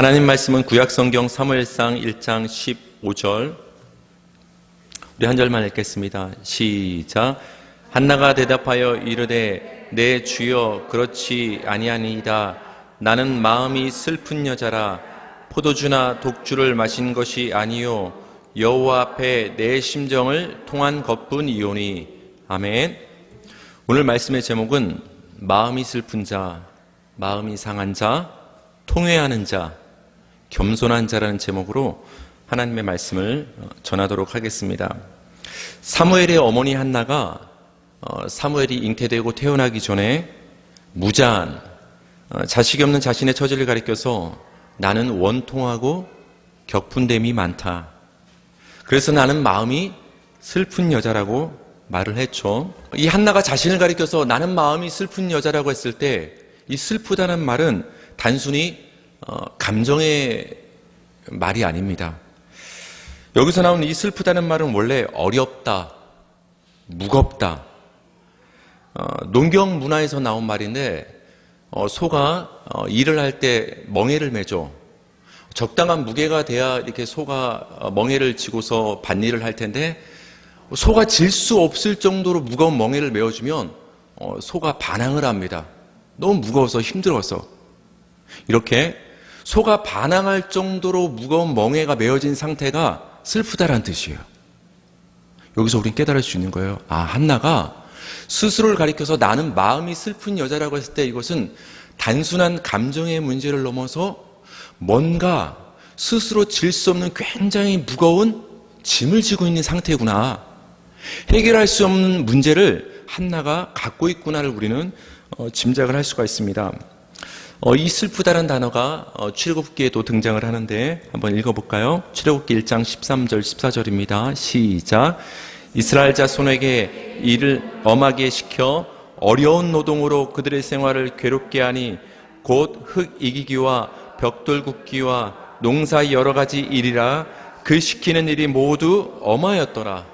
하나님 말씀은 구약성경 사무엘상 1장 15절, 우리 한 절만 읽겠습니다. 시작. 한나가 대답하여 이르되 내 주여 그렇지 아니하니이다. 나는 마음이 슬픈 여자라. 포도주나 독주를 마신 것이 아니요 여호와 앞에 내 심정을 통한 것뿐이오니. 아멘. 오늘 말씀의 제목은 마음이 슬픈 자, 마음이 상한 자, 통회하는 자, 겸손한 자라는 제목으로 하나님의 말씀을 전하도록 하겠습니다. 사무엘의 어머니 한나가 사무엘이 잉태되고 태어나기 전에 무자한, 자식이 없는 자신의 처지를 가리켜서 나는 원통하고 격분됨이 많다. 그래서 나는 마음이 슬픈 여자라고 말을 했죠. 이 한나가 자신을 가리켜서 나는 마음이 슬픈 여자라고 했을 때 이 슬프다는 말은 단순히 감정의 말이 아닙니다. 여기서 나오는 이 슬프다는 말은 원래 어렵다, 무겁다, 농경 문화에서 나온 말인데 소가 일을 할 때 멍에를 매죠. 적당한 무게가 돼야 이렇게 소가 멍에를 지고서 밭일을 할 텐데 소가 질 수 없을 정도로 무거운 멍에를 메어주면 소가 반항을 합니다. 너무 무거워서 힘들어서. 이렇게 소가 반항할 정도로 무거운 멍에가 메어진 상태가 슬프다라는 뜻이에요. 여기서 우린 깨달을 수 있는 거예요. 한나가 스스로를 가리켜서 나는 마음이 슬픈 여자라고 했을 때 이것은 단순한 감정의 문제를 넘어서 뭔가 스스로 질 수 없는 굉장히 무거운 짐을 지고 있는 상태구나. 해결할 수 없는 문제를 한나가 갖고 있구나를 우리는 짐작을 할 수가 있습니다. 이 슬프다는 단어가 출애굽기에도 등장을 하는데 한번 읽어볼까요? 출애굽기 1장 13절 14절입니다. 시작. 이스라엘 자손에게 일을 엄하게 시켜 어려운 노동으로 그들의 생활을 괴롭게 하니 곧 흙 이기기와 벽돌 굽기와 농사 여러 가지 일이라. 그 시키는 일이 모두 엄하였더라.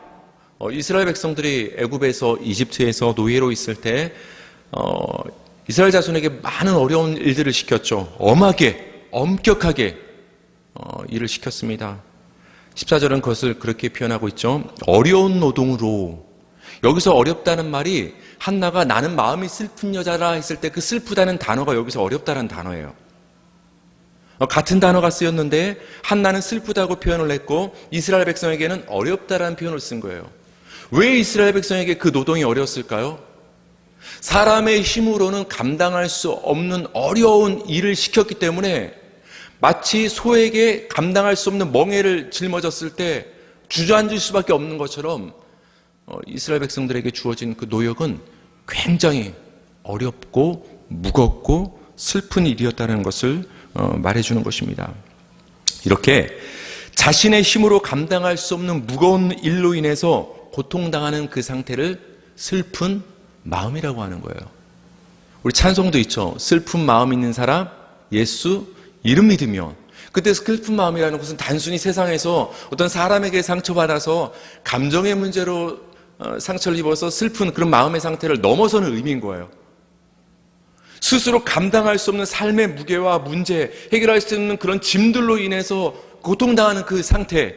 이스라엘 백성들이 애굽에서 이집트에서 노예로 있을 때 이스라엘 자손에게 많은 어려운 일들을 시켰죠. 엄하게, 엄격하게 일을 시켰습니다. 14절은 그것을 그렇게 표현하고 있죠. 어려운 노동으로. 여기서 어렵다는 말이 한나가 나는 마음이 슬픈 여자라 했을 때 그 슬프다는 단어가 여기서 어렵다는 단어예요. 같은 단어가 쓰였는데 한나는 슬프다고 표현을 했고 이스라엘 백성에게는 어렵다라는 표현을 쓴 거예요. 왜 이스라엘 백성에게 그 노동이 어려웠을까요? 사람의 힘으로는 감당할 수 없는 어려운 일을 시켰기 때문에 마치 소에게 감당할 수 없는 멍에를 짊어졌을 때 주저앉을 수밖에 없는 것처럼 이스라엘 백성들에게 주어진 그 노역은 굉장히 어렵고 무겁고 슬픈 일이었다는 것을 말해주는 것입니다. 이렇게 자신의 힘으로 감당할 수 없는 무거운 일로 인해서 고통당하는 그 상태를 슬픈 마음이라고 하는 거예요. 우리 찬송도 있죠. 슬픈 마음 있는 사람 예수 이름 믿으면. 그때 슬픈 마음이라는 것은 단순히 세상에서 어떤 사람에게 상처받아서 감정의 문제로 상처를 입어서 슬픈 그런 마음의 상태를 넘어서는 의미인 거예요. 스스로 감당할 수 없는 삶의 무게와 문제, 해결할 수 없는 그런 짐들로 인해서 고통당하는 그 상태,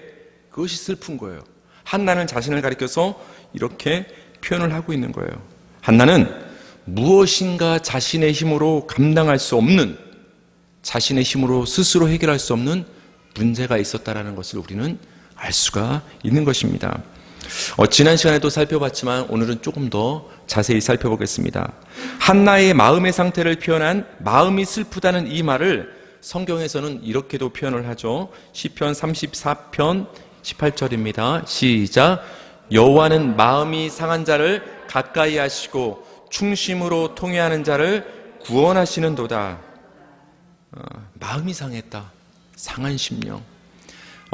그것이 슬픈 거예요. 한나는 자신을 가리켜서 이렇게 표현을 하고 있는 거예요. 한나는 무엇인가 자신의 힘으로 감당할 수 없는, 자신의 힘으로 스스로 해결할 수 없는 문제가 있었다는 것을 우리는 알 수가 있는 것입니다. 지난 시간에도 살펴봤지만 오늘은 조금 더 자세히 살펴보겠습니다. 한나의 마음의 상태를 표현한 마음이 슬프다는 이 말을 성경에서는 이렇게도 표현을 하죠. 시편 34편 18절입니다. 시작. 여호와는 마음이 상한 자를 가까이 하시고 충심으로 통회하는 자를 구원하시는도다. 마음이 상했다. 상한 심령.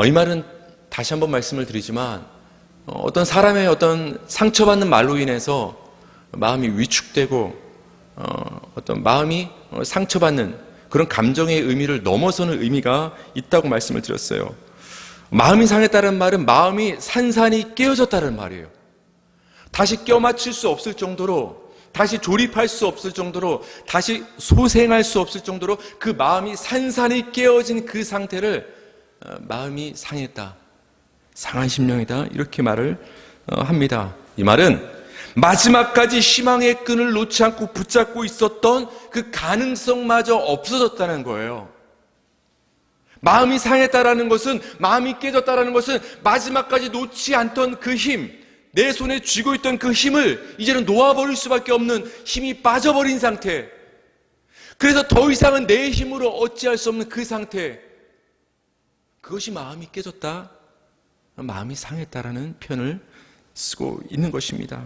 이 말은 다시 한번 말씀을 드리지만 어떤 사람의 어떤 상처받는 말로 인해서 마음이 위축되고 어떤 마음이 상처받는 그런 감정의 의미를 넘어서는 의미가 있다고 말씀을 드렸어요. 마음이 상했다는 말은 마음이 산산이 깨어졌다는 말이에요. 다시 껴맞출 수 없을 정도로 다시 조립할 수 없을 정도로, 다시 소생할 수 없을 정도로 그 마음이 산산이 깨어진 그 상태를 마음이 상했다, 상한 심령이다, 이렇게 말을 합니다. 이 말은 마지막까지 희망의 끈을 놓지 않고 붙잡고 있었던 그 가능성마저 없어졌다는 거예요. 마음이 상했다라는 것은, 마음이 깨졌다라는 것은 마지막까지 놓지 않던 그 힘, 내 손에 쥐고 있던 그 힘을 이제는 놓아버릴 수밖에 없는 힘이 빠져버린 상태, 그래서 더 이상은 내 힘으로 어찌할 수 없는 그 상태, 그것이 마음이 깨졌다, 마음이 상했다라는 표현을 쓰고 있는 것입니다.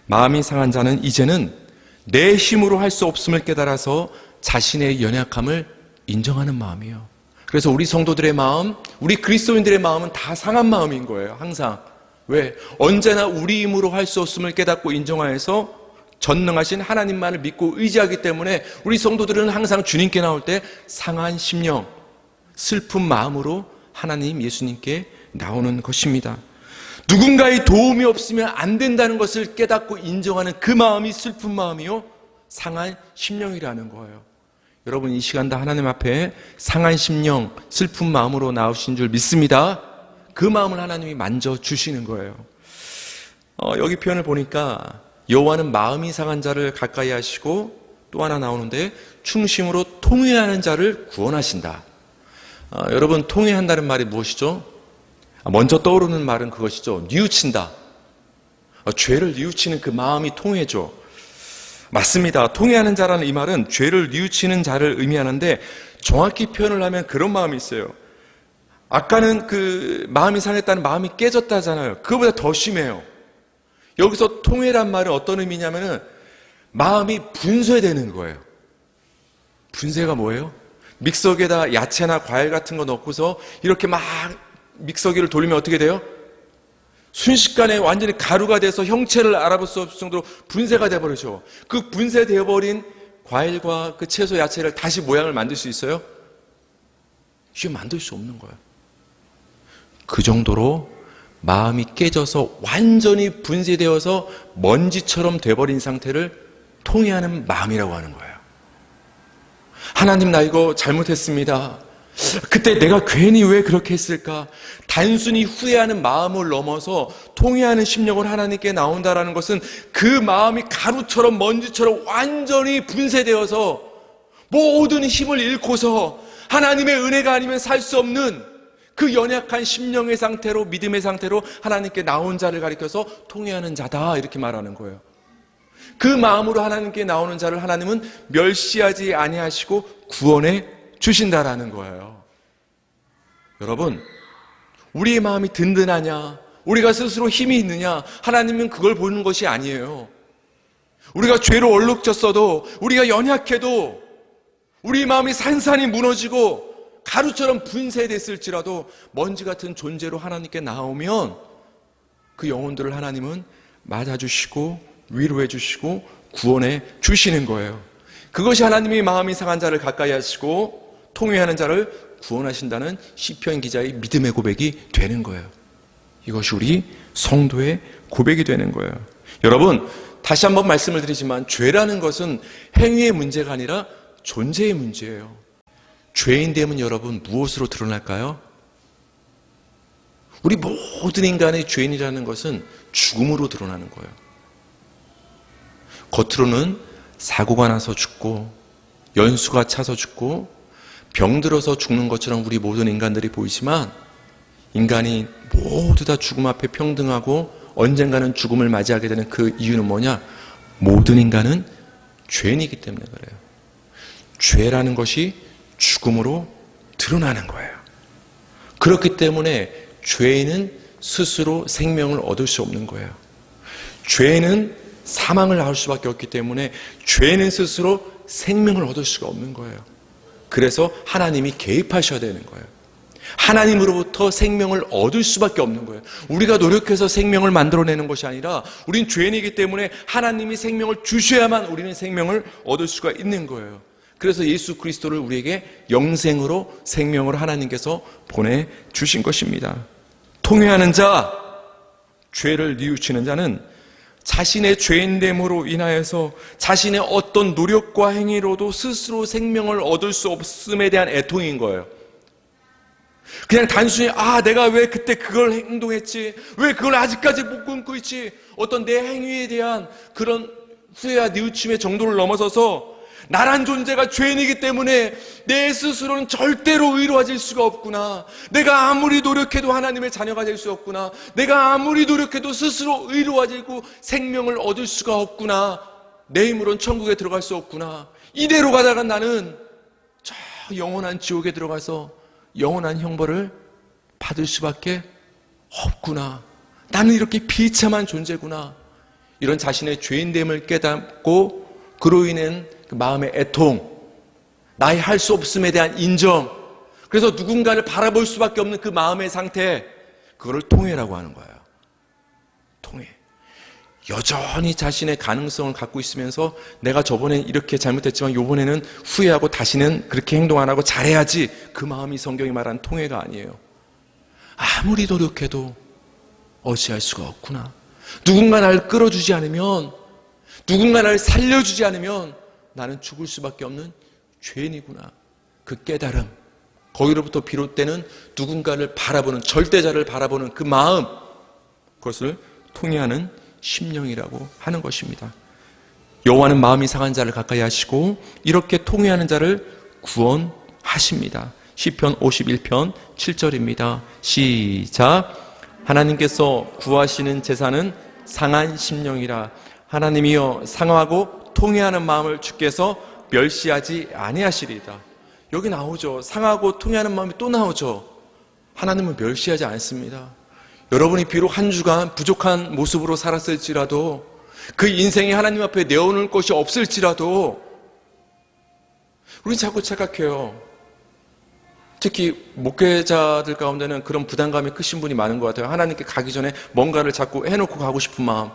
마음이 상한 자는 이제는 내 힘으로 할 수 없음을 깨달아서 자신의 연약함을 인정하는 마음이에요. 그래서 우리 성도들의 마음, 우리 그리스도인들의 마음은 다 상한 마음인 거예요. 항상. 왜? 언제나 우리 힘으로 할 수 없음을 깨닫고 인정하여서 전능하신 하나님만을 믿고 의지하기 때문에 우리 성도들은 항상 주님께 나올 때 상한 심령, 슬픈 마음으로 하나님, 예수님께 나오는 것입니다. 누군가의 도움이 없으면 안 된다는 것을 깨닫고 인정하는 그 마음이 슬픈 마음이요, 상한 심령이라는 거예요. 여러분, 이 시간 다 하나님 앞에 상한 심령, 슬픈 마음으로 나오신 줄 믿습니다. 그 마음을 하나님이 만져주시는 거예요. 여기 표현을 보니까 여호와는 마음이 상한 자를 가까이 하시고, 또 하나 나오는데 충심으로 통회하는 자를 구원하신다. 여러분, 통회한다는 말이 무엇이죠? 먼저 떠오르는 말은 그것이죠. 뉘우친다. 죄를 뉘우치는 그 마음이 통회죠. 맞습니다. 통회하는 자라는 이 말은 죄를 뉘우치는 자를 의미하는데, 정확히 표현을 하면 그런 마음이 있어요. 아까는 그 마음이 상했다는, 마음이 깨졌다잖아요. 그거보다 더 심해요. 여기서 통회란 말은 어떤 의미냐면은 마음이 분쇄되는 거예요. 분쇄가 뭐예요? 믹서기에다 야채나 과일 같은 거 넣고서 이렇게 막 믹서기를 돌리면 어떻게 돼요? 순식간에 완전히 가루가 돼서 형체를 알아볼 수 없을 정도로 분쇄가 돼버리죠. 그 분쇄되어버린 과일과 그 채소, 야채를 다시 모양을 만들 수 있어요? 이게 만들 수 없는 거예요. 그 정도로 마음이 깨져서 완전히 분쇄되어서 먼지처럼 돼버린 상태를 통회하는 마음이라고 하는 거예요. 하나님, 나 이거 잘못했습니다. 그때 내가 괜히 왜 그렇게 했을까? 단순히 후회하는 마음을 넘어서 통회하는 심령을 하나님께 나온다라는 것은 그 마음이 가루처럼 먼지처럼 완전히 분쇄되어서 모든 힘을 잃고서 하나님의 은혜가 아니면 살 수 없는 그 연약한 심령의 상태로, 믿음의 상태로 하나님께 나온 자를 가리켜서 통회하는 자다, 이렇게 말하는 거예요. 그 마음으로 하나님께 나오는 자를 하나님은 멸시하지 아니하시고 구원해 주신다라는 거예요. 여러분, 우리의 마음이 든든하냐, 우리가 스스로 힘이 있느냐, 하나님은 그걸 보는 것이 아니에요. 우리가 죄로 얼룩졌어도, 우리가 연약해도, 우리 마음이 산산이 무너지고 가루처럼 분쇄됐을지라도 먼지 같은 존재로 하나님께 나오면 그 영혼들을 하나님은 맞아주시고 위로해 주시고 구원해 주시는 거예요. 그것이 하나님이 마음이 상한 자를 가까이 하시고 통회하는 자를 구원하신다는 시편 기자의 믿음의 고백이 되는 거예요. 이것이 우리 성도의 고백이 되는 거예요. 여러분, 다시 한번 말씀을 드리지만 죄라는 것은 행위의 문제가 아니라 존재의 문제예요. 죄인됨은 여러분 무엇으로 드러날까요? 우리 모든 인간의 죄인이라는 것은 죽음으로 드러나는 거예요. 겉으로는 사고가 나서 죽고 연수가 차서 죽고 병들어서 죽는 것처럼 우리 모든 인간들이 보이지만, 인간이 모두 다 죽음 앞에 평등하고 언젠가는 죽음을 맞이하게 되는 그 이유는 뭐냐? 모든 인간은 죄인이기 때문에 그래요. 죄라는 것이 죽음으로 드러나는 거예요. 그렇기 때문에 죄인은 스스로 생명을 얻을 수 없는 거예요. 죄인은 사망을 낳을 수밖에 없기 때문에 죄인은 스스로 생명을 얻을 수가 없는 거예요. 그래서 하나님이 개입하셔야 되는 거예요. 하나님으로부터 생명을 얻을 수밖에 없는 거예요. 우리가 노력해서 생명을 만들어내는 것이 아니라 우린 죄인이기 때문에 하나님이 생명을 주셔야만 우리는 생명을 얻을 수가 있는 거예요. 그래서 예수 그리스도를 우리에게 영생으로 생명으로 하나님께서 보내주신 것입니다. 통회하는 자, 죄를 뉘우치는 자는 자신의 죄인됨으로 인하여서 자신의 어떤 노력과 행위로도 스스로 생명을 얻을 수 없음에 대한 애통인 거예요. 그냥 단순히 내가 왜 그때 그걸 행동했지, 왜 그걸 아직까지 못 끊고 있지, 어떤 내 행위에 대한 그런 후회와 뉘우침의 정도를 넘어서서 나란 존재가 죄인이기 때문에 내 스스로는 절대로 의로워질 수가 없구나, 내가 아무리 노력해도 하나님의 자녀가 될 수 없구나, 내가 아무리 노력해도 스스로 의로워지고 생명을 얻을 수가 없구나, 내 힘으로는 천국에 들어갈 수 없구나, 이대로 가다가 나는 저 영원한 지옥에 들어가서 영원한 형벌을 받을 수밖에 없구나, 나는 이렇게 비참한 존재구나, 이런 자신의 죄인됨을 깨닫고 그로 인한 그 마음의 애통, 나의 할 수 없음에 대한 인정, 그래서 누군가를 바라볼 수밖에 없는 그 마음의 상태, 그거를 통회라고 하는 거예요. 통회. 여전히 자신의 가능성을 갖고 있으면서 내가 저번엔 이렇게 잘못했지만 이번에는 후회하고 다시는 그렇게 행동 안 하고 잘해야지, 그 마음이 성경이 말하는 통회가 아니에요. 아무리 노력해도 어찌할 수가 없구나, 누군가 나를 끌어주지 않으면, 누군가 나를 살려주지 않으면 나는 죽을 수밖에 없는 죄인이구나, 그 깨달음, 거기로부터 비롯되는 누군가를 바라보는, 절대자를 바라보는 그 마음, 그것을 통회하는 심령이라고 하는 것입니다. 여호와는 마음이 상한 자를 가까이 하시고 이렇게 통회하는 자를 구원하십니다. 시편 51편 7절입니다. 시작. 하나님께서 구하시는 제사는 상한 심령이라. 하나님이여 상하고 통회하는 마음을 주께서 멸시하지 아니하시리이다. 여기 나오죠. 상하고 통회하는 마음이 또 나오죠. 하나님은 멸시하지 않습니다. 여러분이 비록 한 주간 부족한 모습으로 살았을지라도, 그 인생에 하나님 앞에 내어놓을 것이 없을지라도, 우리 자꾸 착각해요. 특히 목회자들 가운데는 그런 부담감이 크신 분이 많은 것 같아요. 하나님께 가기 전에 뭔가를 자꾸 해놓고 가고 싶은 마음.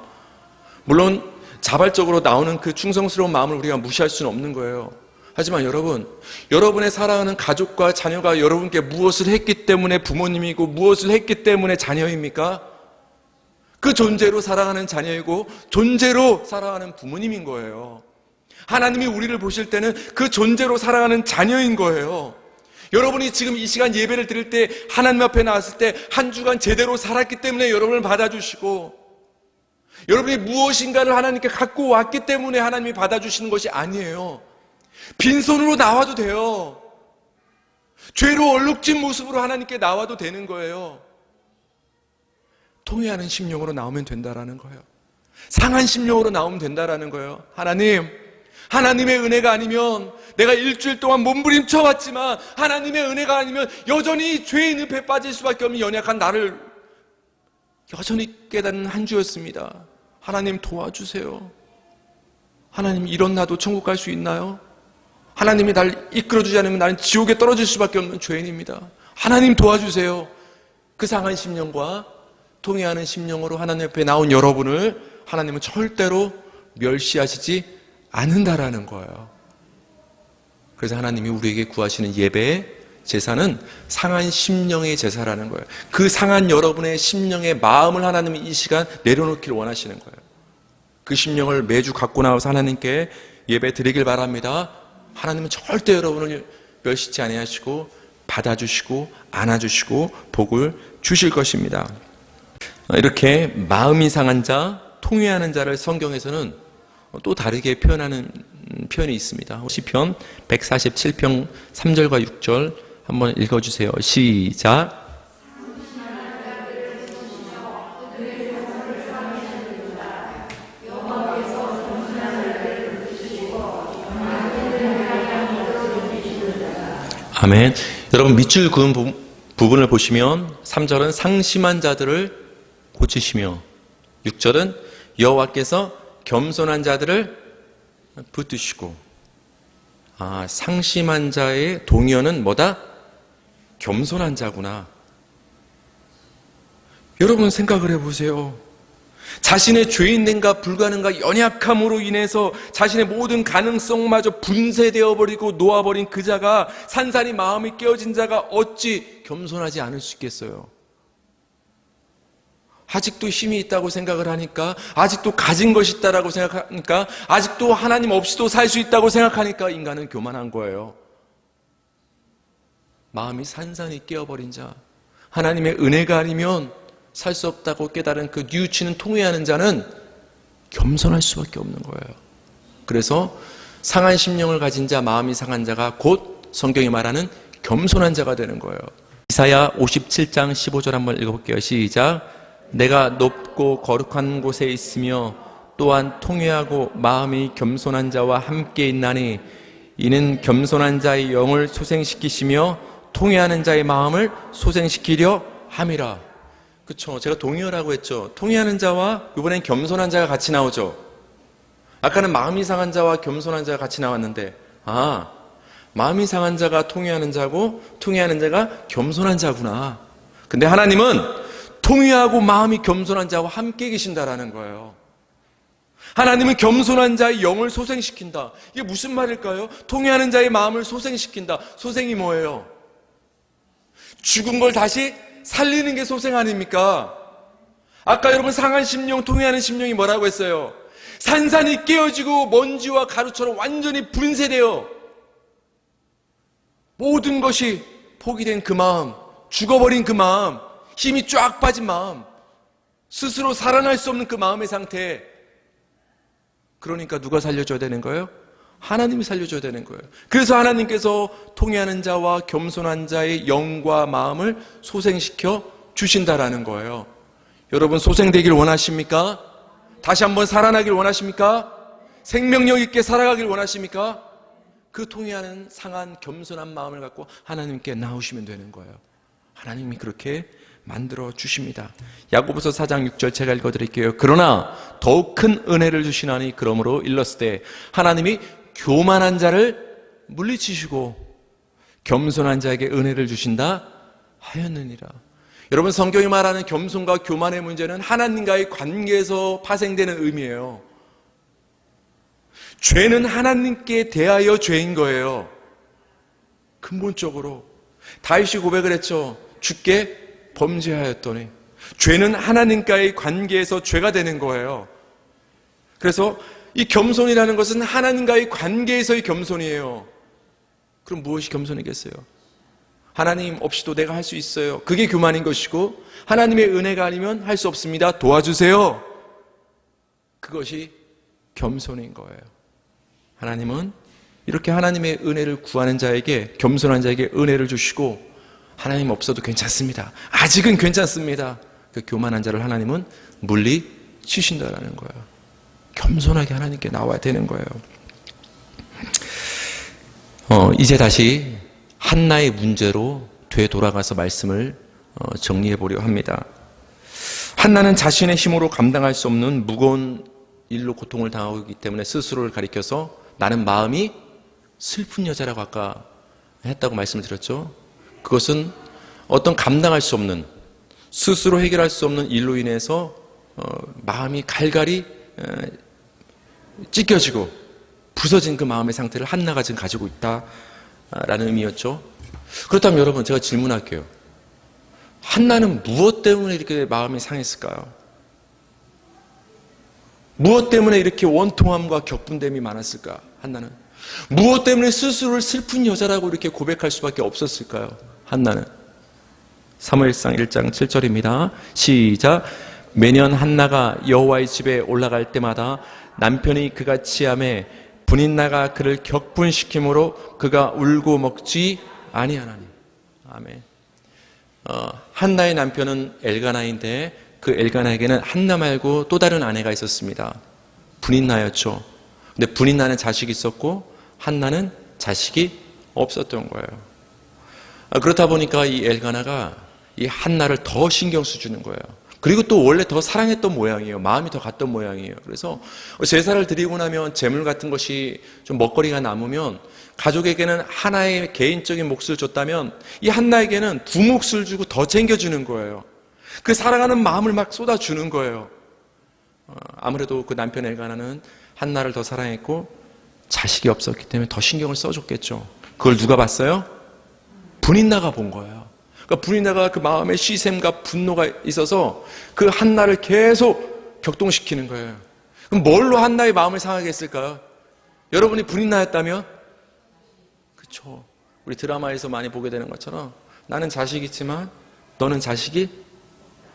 물론 자발적으로 나오는 그 충성스러운 마음을 우리가 무시할 수는 없는 거예요. 하지만 여러분, 여러분의 사랑하는 가족과 자녀가 여러분께 무엇을 했기 때문에 부모님이고 무엇을 했기 때문에 자녀입니까? 그 존재로 사랑하는 자녀이고 존재로 사랑하는 부모님인 거예요. 하나님이 우리를 보실 때는 그 존재로 사랑하는 자녀인 거예요. 여러분이 지금 이 시간 예배를 드릴 때, 하나님 앞에 나왔을 때 한 주간 제대로 살았기 때문에 여러분을 받아주시고, 여러분이 무엇인가를 하나님께 갖고 왔기 때문에 하나님이 받아주시는 것이 아니에요. 빈손으로 나와도 돼요. 죄로 얼룩진 모습으로 하나님께 나와도 되는 거예요. 통회하는 심령으로 나오면 된다라는 거예요. 상한 심령으로 나오면 된다라는 거예요. 하나님의 은혜가 아니면, 내가 일주일 동안 몸부림쳐 왔지만 하나님의 은혜가 아니면 여전히 죄의 늪에 빠질 수밖에 없는 연약한 나를 여전히 깨닫는 한 주였습니다. 하나님 도와주세요. 하나님, 이런 나도 천국 갈 수 있나요? 하나님이 날 이끌어주지 않으면 나는 지옥에 떨어질 수밖에 없는 죄인입니다. 하나님 도와주세요. 그 상한 심령과 통회하는 심령으로 하나님 앞에 나온 여러분을 하나님은 절대로 멸시하시지 않는다라는 거예요. 그래서 하나님이 우리에게 구하시는 예배의 제사는 상한 심령의 제사라는 거예요. 그 상한 여러분의 심령의 마음을 하나님이 이 시간 내려놓기를 원하시는 거예요. 그 심령을 매주 갖고 나와서 하나님께 예배 드리길 바랍니다. 하나님은 절대 여러분을 멸시치 아니하시고 받아주시고 안아주시고 복을 주실 것입니다. 이렇게 마음이 상한 자, 통회하는 자를 성경에서는 또 다르게 표현하는 표현이 있습니다. 시편 147편 3절과 6절 한번 읽어주세요. 시작. 아멘. 여러분, 밑줄 그은 부분을 보시면 3절은 상심한 자들을 고치시며 6절은 여호와께서 겸손한 자들을 붙드시고, 상심한 자의 동의어는 뭐다? 겸손한 자구나. 여러분 생각을 해보세요. 자신의 죄인됨과 불가능과 연약함으로 인해서 자신의 모든 가능성마저 분쇄되어 버리고 놓아버린 그 자가, 산산이 마음이 깨어진 자가 어찌 겸손하지 않을 수 있겠어요? 아직도 힘이 있다고 생각을 하니까, 아직도 가진 것이 있다라고 생각하니까, 아직도 하나님 없이도 살 수 있다고 생각하니까 인간은 교만한 거예요. 마음이 산산이 깨어버린 자, 하나님의 은혜가 아니면 살 수 없다고 깨달은 그 뉘우치는 통회하는 자는 겸손할 수밖에 없는 거예요. 그래서 상한 심령을 가진 자, 마음이 상한 자가 곧 성경이 말하는 겸손한 자가 되는 거예요. 이사야 57장 15절 한번 읽어볼게요. 시작. 내가 높고 거룩한 곳에 있으며 또한 통회하고 마음이 겸손한 자와 함께 있나니 이는 겸손한 자의 영을 소생시키시며 통회하는 자의 마음을 소생시키려 함이라. 그렇죠. 제가 동의어라고 했죠. 통회하는 자와 이번엔 겸손한 자가 같이 나오죠. 아까는 마음이 상한 자와 겸손한 자가 같이 나왔는데, 마음이 상한 자가 통회하는 자고 통회하는 자가 겸손한 자구나. 근데 하나님은 통회하고 마음이 겸손한 자와 함께 계신다라는 거예요. 하나님은 겸손한 자의 영을 소생시킨다. 이게 무슨 말일까요? 통회하는 자의 마음을 소생시킨다. 소생이 뭐예요? 죽은 걸 다시 살리는 게 소생 아닙니까? 아까 여러분 상한 심령, 통회하는 심령이 뭐라고 했어요? 산산이 깨어지고 먼지와 가루처럼 완전히 분쇄되어 모든 것이 포기된 그 마음, 죽어버린 그 마음, 힘이 쫙 빠진 마음, 스스로 살아날 수 없는 그 마음의 상태. 그러니까 누가 살려줘야 되는 거예요? 하나님이 살려줘야 되는 거예요. 그래서 하나님께서 통회하는 자와 겸손한 자의 영과 마음을 소생시켜 주신다라는 거예요. 여러분 소생되길 원하십니까? 다시 한번 살아나길 원하십니까? 생명력 있게 살아가길 원하십니까? 그 통회하는 상한 겸손한 마음을 갖고 하나님께 나오시면 되는 거예요. 하나님이 그렇게 만들어 주십니다. 야고보서 4장 6절 제가 읽어드릴게요. 그러나 더욱 큰 은혜를 주시나니 그러므로 일렀을 하나님이 교만한 자를 물리치시고 겸손한 자에게 은혜를 주신다 하였느니라. 여러분 성경이 말하는 겸손과 교만의 문제는 하나님과의 관계에서 파생되는 의미예요. 죄는 하나님께 대하여 죄인 거예요. 근본적으로 다윗이 고백을 했죠. 주께 범죄하였더니. 죄는 하나님과의 관계에서 죄가 되는 거예요. 그래서 이 겸손이라는 것은 하나님과의 관계에서의 겸손이에요. 그럼 무엇이 겸손이겠어요? 하나님 없이도 내가 할 수 있어요. 그게 교만인 것이고, 하나님의 은혜가 아니면 할 수 없습니다. 도와주세요. 그것이 겸손인 거예요. 하나님은 이렇게 하나님의 은혜를 구하는 자에게, 겸손한 자에게 은혜를 주시고, 하나님 없어도 괜찮습니다. 아직은 괜찮습니다. 그 교만한 자를 하나님은 물리치신다라는 거예요. 겸손하게 하나님께 나와야 되는 거예요. 이제 다시 한나의 문제로 되돌아가서 말씀을 정리해 보려 합니다. 한나는 자신의 힘으로 감당할 수 없는 무거운 일로 고통을 당하고 있기 때문에 스스로를 가리켜서 나는 마음이 슬픈 여자라고 아까 했다고 말씀을 드렸죠. 그것은 어떤 감당할 수 없는, 스스로 해결할 수 없는 일로 인해서 마음이 갈갈이 찢겨지고 부서진 그 마음의 상태를 한나가 지금 가지고 있다라는 의미였죠. 그렇다면 여러분 제가 질문할게요. 한나는 무엇 때문에 이렇게 마음이 상했을까요? 무엇 때문에 이렇게 원통함과 격분됨이 많았을까? 한나는 무엇 때문에 스스로를 슬픈 여자라고 이렇게 고백할 수밖에 없었을까요? 한나는 사무엘상 1장 7절입니다. 시작. 매년 한나가 여호와의 집에 올라갈 때마다 남편이 그가 취함에 분인나가 그를 격분시키므로 그가 울고 먹지 아니하나니. 아멘. 한나의 남편은 엘가나인데 그 엘가나에게는 한나 말고 또 다른 아내가 있었습니다. 분인나였죠. 근데 분인나는 자식이 있었고 한나는 자식이 없었던 거예요. 그렇다 보니까 이 엘가나가 이 한나를 더 신경 써주는 거예요. 그리고 또 원래 더 사랑했던 모양이에요. 마음이 더 갔던 모양이에요. 그래서 제사를 드리고 나면 재물 같은 것이 좀 먹거리가 남으면 가족에게는 하나의 개인적인 몫을 줬다면 이 한나에게는 두 몫을 주고 더 챙겨주는 거예요. 그 사랑하는 마음을 막 쏟아주는 거예요. 아무래도 그 남편 엘가나는 한나를 더 사랑했고 자식이 없었기 때문에 더 신경을 써줬겠죠. 그걸 누가 봤어요? 분인나가 본 거예요. 그러니까 브리나가 그 마음에 시샘과 분노가 있어서 그 한나를 계속 격동시키는 거예요. 그럼 뭘로 한나의 마음을 상하게 했을까요? 여러분이 브리나였다면? 그렇죠. 우리 드라마에서 많이 보게 되는 것처럼 나는 자식이 있지만 너는 자식이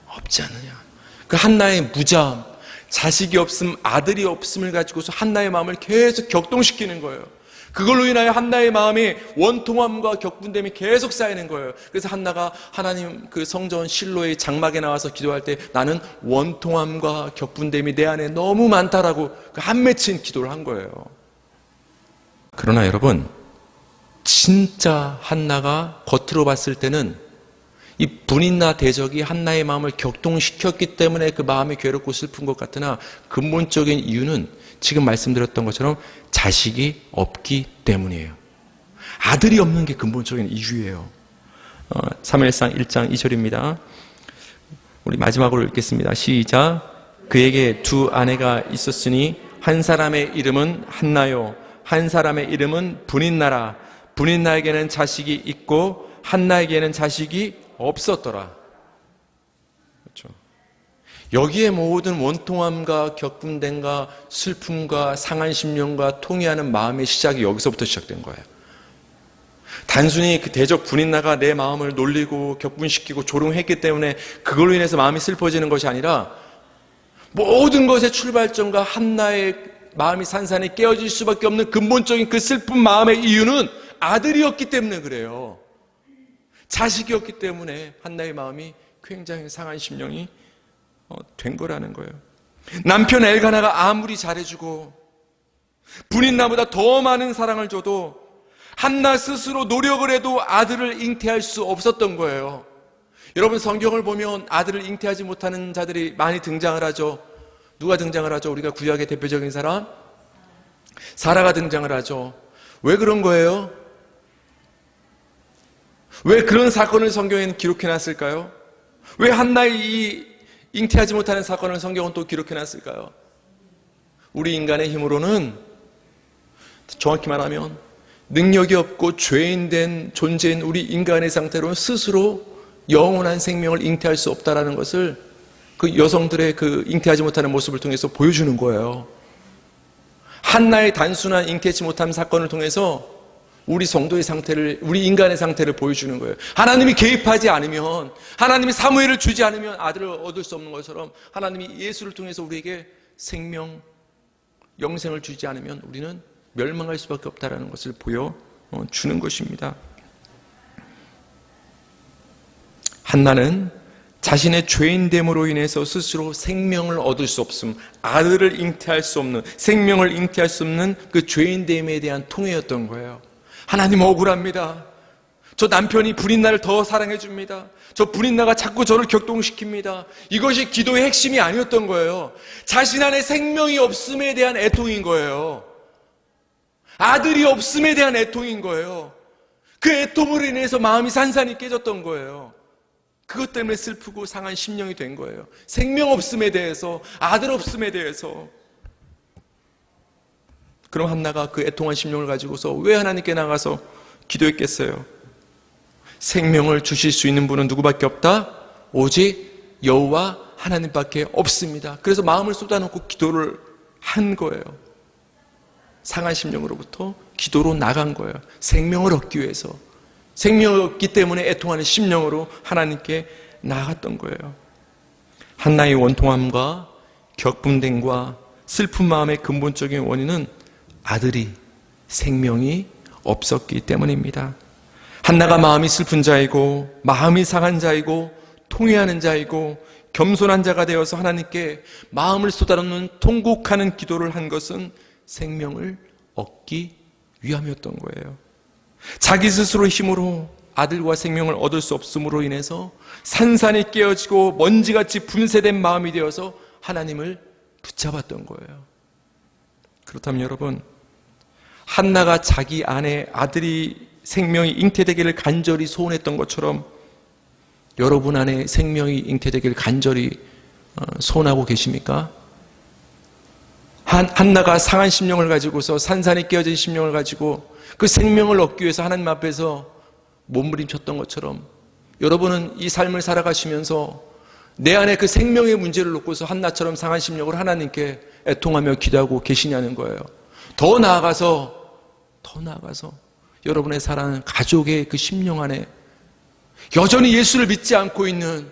없지 않느냐. 그 한나의 무자함, 자식이 없음, 아들이 없음을 가지고서 한나의 마음을 계속 격동시키는 거예요. 그걸로 인하여 한나의 마음이 원통함과 격분됨이 계속 쌓이는 거예요. 그래서 한나가 하나님 그 성전 실로의 장막에 나와서 기도할 때 나는 원통함과 격분됨이 내 안에 너무 많다라고 그 한맺힌 기도를 한 거예요. 그러나 여러분, 진짜 한나가 겉으로 봤을 때는 이 분인나 대적이 한나의 마음을 격동시켰기 때문에 그 마음이 괴롭고 슬픈 것 같으나 근본적인 이유는 지금 말씀드렸던 것처럼 자식이 없기 때문이에요. 아들이 없는 게 근본적인 이유예요. 사무엘상 1장 2절입니다. 우리 마지막으로 읽겠습니다. 시작. 그에게 두 아내가 있었으니 한 사람의 이름은 한나요, 한 사람의 이름은 분인나라. 분인나에게는 자식이 있고 한나에게는 자식이 없었더라. 그렇죠. 여기에 모든 원통함과 격분됨과 슬픔과 상한 심령과 통회하는 마음의 시작이 여기서부터 시작된 거예요. 단순히 그 대적 분인나가 내 마음을 놀리고 격분시키고 조롱했기 때문에 그걸로 인해서 마음이 슬퍼지는 것이 아니라 모든 것의 출발점과 한나의 마음이 산산이 깨어질 수밖에 없는 근본적인 그 슬픈 마음의 이유는 아들이었기 때문에 그래요. 자식이었기 때문에 한나의 마음이 굉장히 상한 심령이 된 거라는 거예요. 남편 엘가나가 아무리 잘해주고 분인나보다 더 많은 사랑을 줘도 한나 스스로 노력을 해도 아들을 잉태할 수 없었던 거예요. 여러분 성경을 보면 아들을 잉태하지 못하는 자들이 많이 등장을 하죠. 누가 등장을 하죠? 우리가 구약의 대표적인 사람? 사라가 등장을 하죠. 왜 그런 거예요? 왜 그런 사건을 성경에는 기록해놨을까요? 왜 한나의 이 잉태하지 못하는 사건을 성경은 또 기록해놨을까요? 우리 인간의 힘으로는 정확히 말하면 능력이 없고 죄인된 존재인 우리 인간의 상태로는 스스로 영원한 생명을 잉태할 수 없다는 것을 그 여성들의 그 잉태하지 못하는 모습을 통해서 보여주는 거예요. 한나의 단순한 잉태하지 못한 사건을 통해서 우리 성도의 상태를, 우리 인간의 상태를 보여주는 거예요. 하나님이 개입하지 않으면, 하나님이 사무엘을 주지 않으면 아들을 얻을 수 없는 것처럼 하나님이 예수를 통해서 우리에게 생명, 영생을 주지 않으면 우리는 멸망할 수밖에 없다는 것을 보여주는 것입니다. 한나는 자신의 죄인됨으로 인해서 스스로 생명을 얻을 수 없음, 아들을 잉태할 수 없는, 생명을 잉태할 수 없는 그 죄인됨에 대한 통회였던 거예요. 하나님 억울합니다. 저 남편이 불인나를 더 사랑해 줍니다. 저 불인나가 자꾸 저를 격동시킵니다. 이것이 기도의 핵심이 아니었던 거예요. 자신 안에 생명이 없음에 대한 애통인 거예요. 아들이 없음에 대한 애통인 거예요. 그 애통으로 인해서 마음이 산산이 깨졌던 거예요. 그것 때문에 슬프고 상한 심령이 된 거예요. 생명 없음에 대해서, 아들 없음에 대해서. 그럼 한나가 그 애통한 심령을 가지고서 왜 하나님께 나가서 기도했겠어요? 생명을 주실 수 있는 분은 누구밖에 없다? 오직 여호와 하나님밖에 없습니다. 그래서 마음을 쏟아놓고 기도를 한 거예요. 상한 심령으로부터 기도로 나간 거예요. 생명을 얻기 위해서. 생명을 얻기 때문에 애통하는 심령으로 하나님께 나아갔던 거예요. 한나의 원통함과 격분됨과 슬픈 마음의 근본적인 원인은 아들이, 생명이 없었기 때문입니다. 한나가 마음이 슬픈 자이고 마음이 상한 자이고 통회하는 자이고 겸손한 자가 되어서 하나님께 마음을 쏟아놓는 통곡하는 기도를 한 것은 생명을 얻기 위함이었던 거예요. 자기 스스로의 힘으로 아들과 생명을 얻을 수 없음으로 인해서 산산이 깨어지고 먼지같이 분쇄된 마음이 되어서 하나님을 붙잡았던 거예요. 그렇다면 여러분, 한나가 자기 안에 아들이 생명이 잉태되기를 간절히 소원했던 것처럼 여러분 안에 생명이 잉태되기를 간절히 소원하고 계십니까? 한나가 상한 심령을 가지고서 산산이 깨어진 심령을 가지고 그 생명을 얻기 위해서 하나님 앞에서 몸부림쳤던 것처럼 여러분은 이 삶을 살아가시면서 내 안에 그 생명의 문제를 놓고서 한나처럼 상한 심령을 하나님께 애통하며 기도하고 계시냐는 거예요. 더 나아가서 여러분의 사랑하는 가족의 그 심령 안에 여전히 예수를 믿지 않고 있는,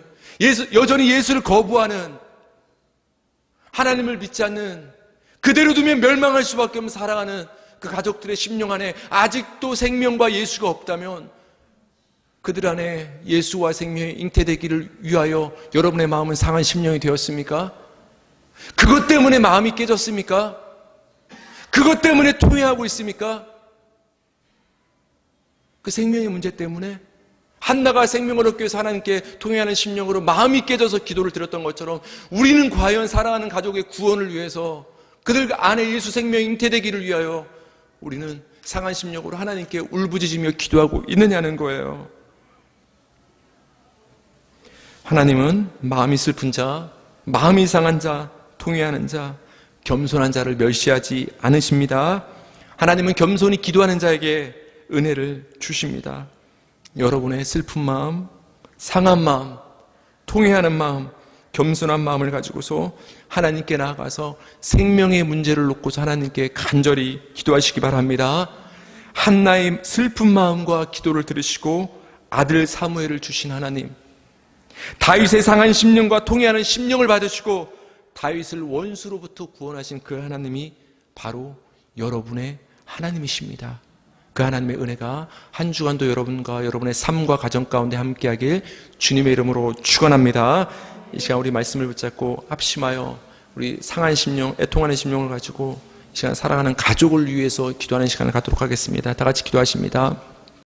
여전히 예수를 거부하는, 하나님을 믿지 않는, 그대로 두면 멸망할 수밖에 없는 살아가는 그 가족들의 심령 안에 아직도 생명과 예수가 없다면 그들 안에 예수와 생명이 잉태되기를 위하여 여러분의 마음은 상한 심령이 되었습니까? 그것 때문에 마음이 깨졌습니까? 그것 때문에 통회하고 있습니까? 그 생명의 문제 때문에 한나가 생명을 얻기 위해서 하나님께 통회하는 심령으로 마음이 깨져서 기도를 드렸던 것처럼 우리는 과연 사랑하는 가족의 구원을 위해서 그들 안에 예수 생명이 잉태되기를 위하여 우리는 상한 심령으로 하나님께 울부짖으며 기도하고 있느냐는 거예요. 하나님은 마음이 슬픈 자, 마음이 상한 자, 통회하는 자, 겸손한 자를 멸시하지 않으십니다. 하나님은 겸손히 기도하는 자에게 은혜를 주십니다. 여러분의 슬픈 마음, 상한 마음, 통회하는 마음, 겸손한 마음을 가지고서 하나님께 나아가서 생명의 문제를 놓고서 하나님께 간절히 기도하시기 바랍니다. 한나의 슬픈 마음과 기도를 들으시고 아들 사무엘을 주신 하나님, 다윗의 상한 심령과 통회하는 심령을 받으시고 다윗을 원수로부터 구원하신 그 하나님이 바로 여러분의 하나님이십니다. 그 하나님의 은혜가 한 주간도 여러분과 여러분의 삶과 가정 가운데 함께하길 주님의 이름으로 축원합니다. 이 시간 우리 말씀을 붙잡고 합심하여 우리 상한 심령, 애통하는 심령을 가지고 이 시간 살아가는 가족을 위해서 기도하는 시간을 갖도록 하겠습니다. 다 같이 기도하십니다.